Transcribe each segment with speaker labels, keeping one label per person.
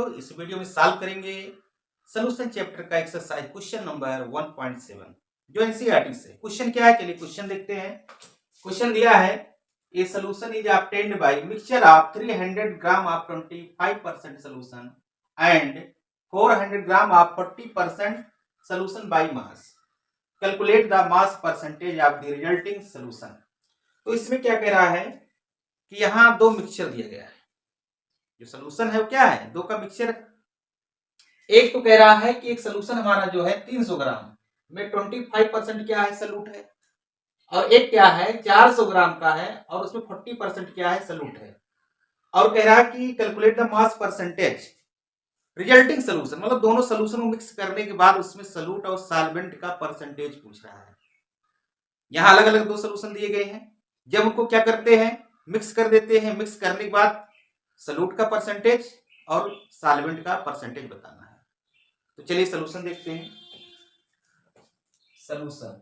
Speaker 1: इस वीडियो में सॉल्व करेंगे सोल्यूशन चैप्टर का एक्सरसाइज क्वेश्चन नंबर 1.7 जो एनसीईआरटी से। क्वेश्चन क्या है, चलिए क्वेश्चन देखते हैं। क्वेश्चन दिया है a solution is obtained by mixture of 300 gram of 25% solution and 400 gram of 40% solution by mass. Calculate the mass percentage of the resulting solution. तो इसमें क्या कह रहा है कि यहाँ दो मिक्सचर दिया गया है। जो सोल्यूशन है वो क्या है, दो का मिक्सचर। एक तो कह रहा है कि एक सोल्यूशन हमारा जो है 300 ग्राम में 25% क्या है, सलूट है, और एक क्या है 400 ग्राम का है और उसमें 40% क्या है, सलूट है। और कह रहा है कि calculate the mass percentage resulting solution, मतलब दोनों सोल्यूशन को मिक्स करने के बाद उसमें सलूट और सॉल्वेंट का परसेंटेज पूछ रहा है। यहां अलग अलग दो सोल्यूशन दिए गए हैं। जब उनको क्या करते हैं, मिक्स कर देते हैं। मिक्स करने के बाद सलूट का परसेंटेज और सॉल्वेंट का परसेंटेज बताना है। तो चलिए सॉल्यूशन देखते हैं। सॉल्यूशन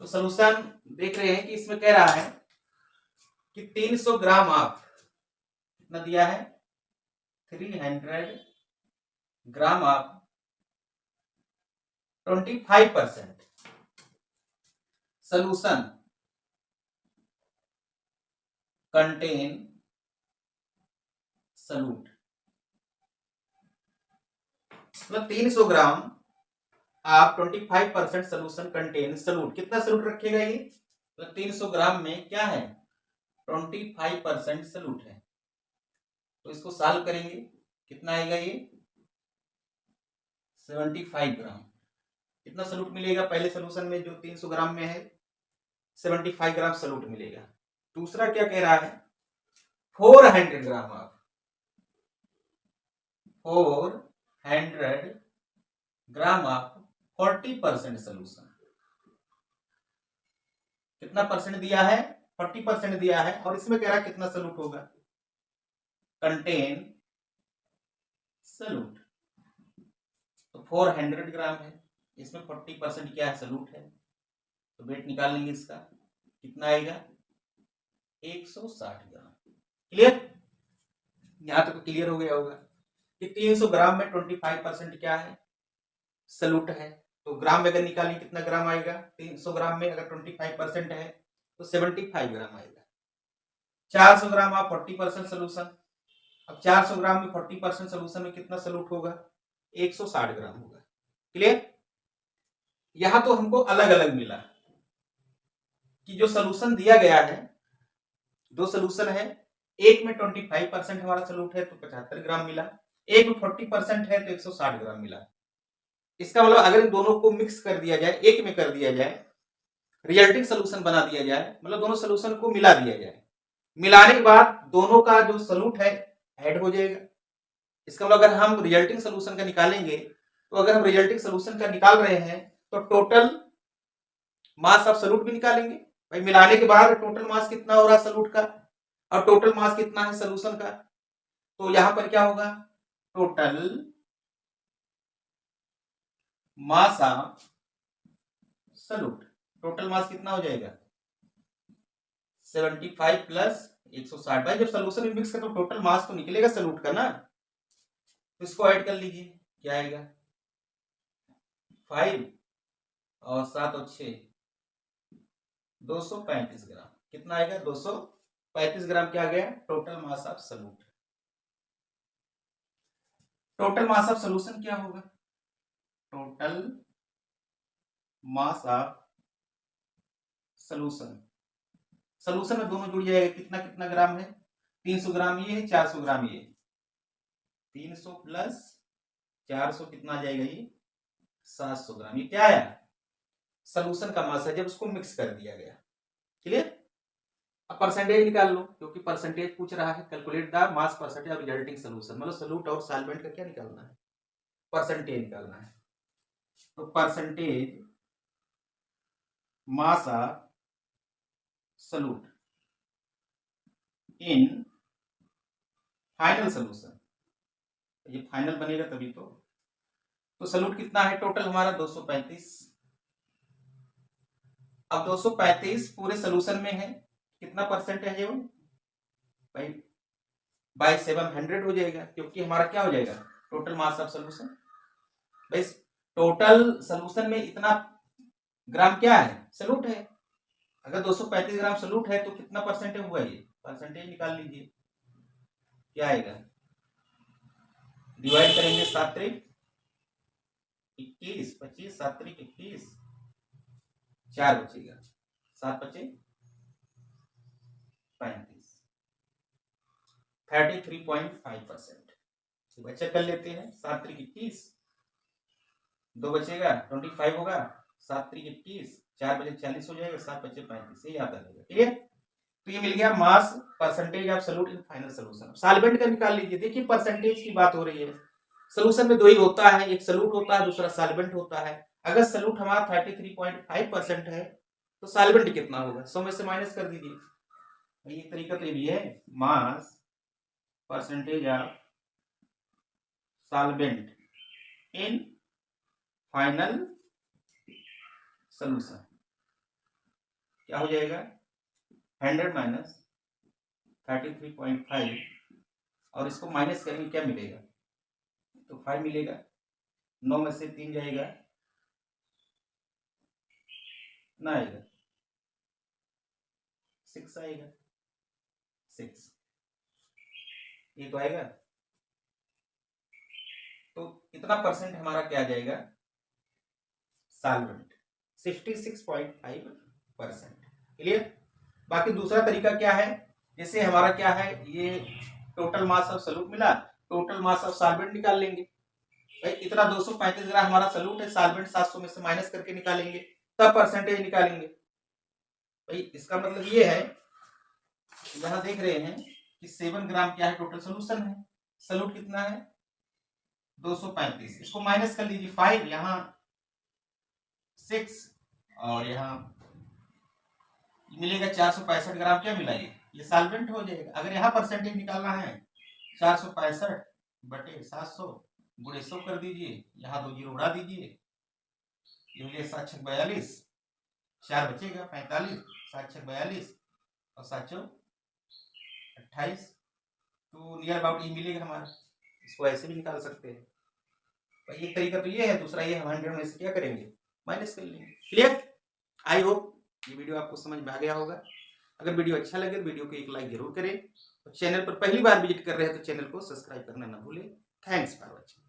Speaker 1: तो सॉल्यूशन देख रहे हैं कि इसमें कह रहा है कि 300 ग्राम ऑफ, कितना दिया है 300 gram of 25% solution contain salute. मतलब 300 ग्राम आप 25% सोल्यूशन कंटेन सलूट। कितना सलूट रखेगा ये, मतलब 300 ग्राम में क्या है 25% सलूट है। तो इसको सॉल्व करेंगे, कितना आएगा ये 75 ग्राम। कितना सलूट मिलेगा, पहले सोल्यूशन में जो 300 ग्राम में है 75 ग्राम सलूट मिलेगा। दूसरा क्या कह रहा है 400 gram of 400 gram of 40% solution. कितना परसेंट दिया है 40% दिया है, और इसमें कह रहा है कितना सलूट होगा, कंटेन सलूट। तो 400 ग्राम है, इसमें 40% क्या है, सलूट है। तो वेट निकाल लेंगे इसका, कितना आएगा 160 ग्राम। क्लियर, यहां तक तो क्लियर हो गया होगा कि 300 ग्राम में 25% क्या है, सलूट है। तो ग्राम में अगर निकालें कितना ग्राम आएगा, 300 ग्राम में अगर 25% है तो 75 ग्राम आएगा। 400 ग्राम आप 40% सोल्यूशन, अब 400 ग्राम में 40% सोल्यूशन में कितना सलूट होगा 160 ग्राम होगा। क्लियर, यहां तो हमको अलग अलग मिला कि जो सोल्यूशन दिया गया है, दो सोल्यूशन है, एक में 25% हमारा सलूट है तो 75 ग्राम मिला, एक में 40% है तो 160 ग्राम मिला। इसका मतलब अगर इन दोनों को मिक्स कर दिया जाए, एक में कर दिया जाए, रिजल्टिंग सोल्यूशन बना दिया जाए, मतलब दोनों सोल्यूशन को मिला दिया जाए, मिलाने के बाद दोनों का जो सलूट है ऐड हो जाएगा। इसका मतलब अगर हम रिजल्टिंग सोल्यूशन का निकालेंगे, तो अगर हम रिजल्टिंग सोल्यूशन का निकाल रहे हैं तो टोटल मास ऑफ सलूट भी निकालेंगे भाई। मिलाने के बाद टोटल मास कितना हो रहा है सलूट का, और टोटल मास कितना है सोल्यूशन का। तो यहां पर क्या होगा, total mass of salute, total mass कितना हो जाएगा 75 प्लस 160। भाई जब सोल्यूशन में मिक्स करो तो टोटल मास तो निकलेगा सलूट का ना, तो इसको ऐड कर लीजिए, क्या आएगा 5 और 7 और 6 235 ग्राम। कितना आएगा 235 ग्राम क्या आ गया total mass of salute. Total mass of solution क्या होगा, total mass of solution, solution में दोनों जुड़ जाएगा, कितना कितना ग्राम है 300 ग्राम ये है, 400 ग्राम ये, 300 प्लस 400 कितना आ जाएगा ये 700 ग्राम। ये क्या आया सोल्यूशन का मास है जब उसको मिक्स कर दिया गया। क्लियर, अब परसेंटेज निकाल लो, क्योंकि परसेंटेज पूछ रहा है। Calculate the mass percentage of resulting solution, मतलब सलूट और सॉल्वेंट का क्या निकालना है, परसेंटेज निकालना है। तो percentage mass of salute in final solution, ये फाइनल बनेगा तभी तो सलूट कितना है टोटल हमारा 235। अब 235 पूरे सोल्यूशन में है, कितना परसेंट है ये भाई बाई 700 हो जाएगा, क्योंकि हमारा क्या हो जाएगा टोटल मास ऑफ सोल्यूशन। भाई टोटल सोल्यूशन में इतना ग्राम क्या है सॉल्यूट है। अगर 235 ग्राम सॉल्यूट है तो कितना परसेंटेज हुआ, ये परसेंटेज निकाल लीजिए क्या आएगा। डिवाइड करेंगे 7 त्रिक 21, 25, 7 त्रिक 21, 4 बचेगा, 7 बचे 35, 33.5%। बच्चा कर लेते हैं, 7 त्रिक 21, 2 बचेगा 25 होगा, 7 त्रिक 21, 4 बजे 40 हो जाएगा, 7 बचे 35, ये याद रखेगा। क्लियर। तो ये मिल गया mass percentage of solute in final solution. Solvent का निकाल लीजिए। देखिए परसेंटेज की बात हो रही है, सॉल्यूशन में दो ही होता है, एक सॉल्यूट होता है, दूसरा सॉल्वेंट होता है। अगर सॉल्यूट हमारा 33.5% है तो सॉल्वेंट कितना होगा, 100 में से माइनस कर दीजिए। एक तरीका तो ये भी है, mass percentage of solvent in final solution क्या हो जाएगा, 100 माइनस 33.5 और इसको माइनस करेंगे क्या मिलेगा, तो 5 मिलेगा। 9 में से 3 जाएगा, ना आएगा, 6 आएगा, 6 ये तो आएगा। तो कितना परसेंट हमारा क्या आ जाएगा सॉल्वेंट, 66.5%। क्लियर। बाकी दूसरा तरीका क्या है, जैसे हमारा क्या है, ये टोटल मास ऑफ सॉल्यूट मिला, टोटल मास ऑफ सॉल्वेंट निकाल लेंगे। भाई इतना 235 ग्राम हमारा सॉल्यूट है, सॉल्वेंट 700 में से माइनस करके निकालेंगे, तब परसेंटेज निकालेंगे। भाई इसका मतलब ये है, यहां देख रहे हैं कि 7 ग्राम क्या है टोटल सोल्यूशन है, सॉल्यूट कितना है 235, इसको माइनस कर लीजिए 5, यहाँ 6 और यहाँ मिलेगा 465 ग्राम, क्या मिला ये सॉल्वेंट हो जाएगा। अगर यहाँ परसेंटेज निकालना है 465 बटे 700 गुणे 100 कर दीजिए, यहाँ 2 जीरो उड़ा दीजिए, ये हो जाए 7 6 42, 4 बचेगा 45, 7 6 42 और 7 4 28, तो नियर अबाउट ये मिलेगा हमारा। इसको ऐसे भी निकाल सकते हैं। भाई एक तरीका तो ये है, दूसरा ये हम 100 में से क्या करेंगे माइनस कर लेंगे। क्लियर। आई होप ये वीडियो आपको समझ में आ गया होगा। अगर वीडियो अच्छा लगे तो वीडियो को एक लाइक जरूर करें। तो चैनल पर पहली बार विजिट कर रहे हैं तो चैनल को सब्सक्राइब करना ना भूलें। Thanks for watching.